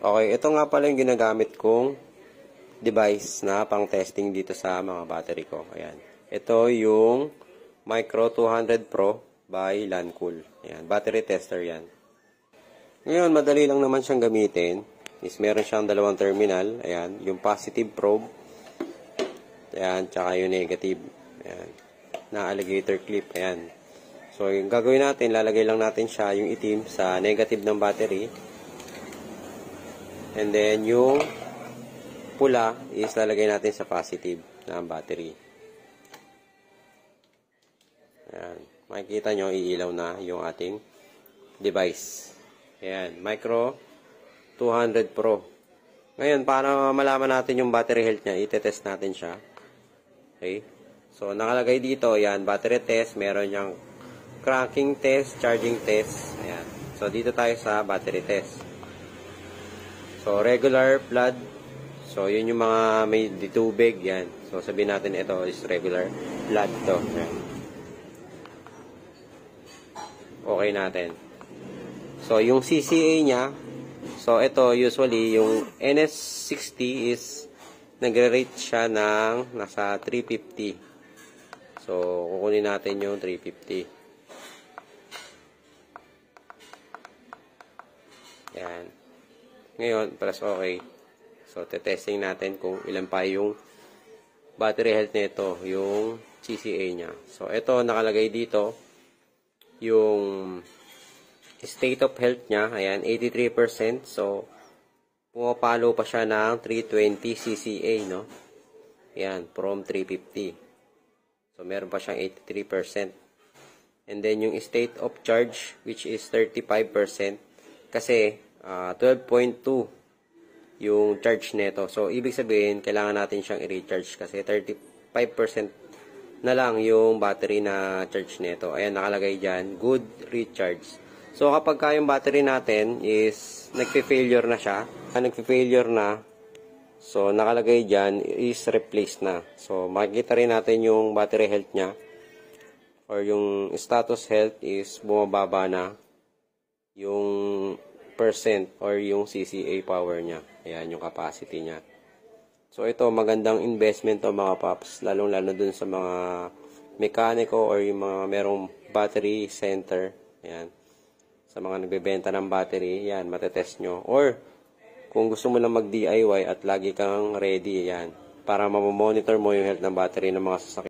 Okay, ito nga pala yung ginagamit kong device na pang testing dito sa mga battery ko. Ayan. Ito yung Micro 200 Pro by Lancool. Ayan, battery tester yan. Ngayon, madali lang naman siyang gamitin. Meron siyang dalawang terminal. Ayan, yung positive probe. Ayan, tsaka yung negative. Ayan, na alligator clip. Ayan. So, yung gagawin natin, lalagay lang natin siya, yung itim, sa negative ng battery. And then, yung pula is lalagay natin sa positive ng battery. Ayan. Makikita nyo, iilaw na yung ating device. Ayan. Micro 200 Pro. Ngayon, para malaman natin yung battery health niya, itetest natin siya. Okay. So, nakalagay dito, ayan, battery test. Meron yung cranking test, charging test. Ayan. So, dito tayo sa battery test. So, regular, flood. So, yun yung mga may ditubig. Yan. So, sabihin natin ito is regular flood to. Yan. Okay natin. So, yung CCA niya, so, ito usually, yung NS60 is nagre-rate siya ng nasa 350. So, kukunin natin yung 350. Yan. Ngayon, press OK. So, testing natin kung ilan pa yung battery health nito, yung CCA niya. So, ito, nakalagay dito, yung state of health niya, ayan, 83%. So, pumapalo pa siya ng 320 CCA, no? Ayan, from 350. So, meron pa siyang 83%. And then, yung state of charge, which is 35%. Kasi, 12.2 yung charge nito. So, ibig sabihin, kailangan natin siyang i-recharge kasi 35% na lang yung battery na charge nito. Ayan, nakalagay dyan, good recharge. So, kapag yung battery natin is nagpe-failure na siya, so, nakalagay dyan is replace na. So, makikita rin natin yung battery health niya or yung status health is bumababa na yung percent or yung CCA power niya. Ayan, yung capacity niya. So, ito, magandang investment to mga paps. Lalong-lalo dun sa mga mekaniko or yung mga merong battery center. Ayan. Sa mga nagbebenta ng battery, ayan, matetest nyo. Or, kung gusto mo lang mag-DIY at lagi kang ready, ayan, para mamonitor mo yung health ng battery ng mga sasakyan.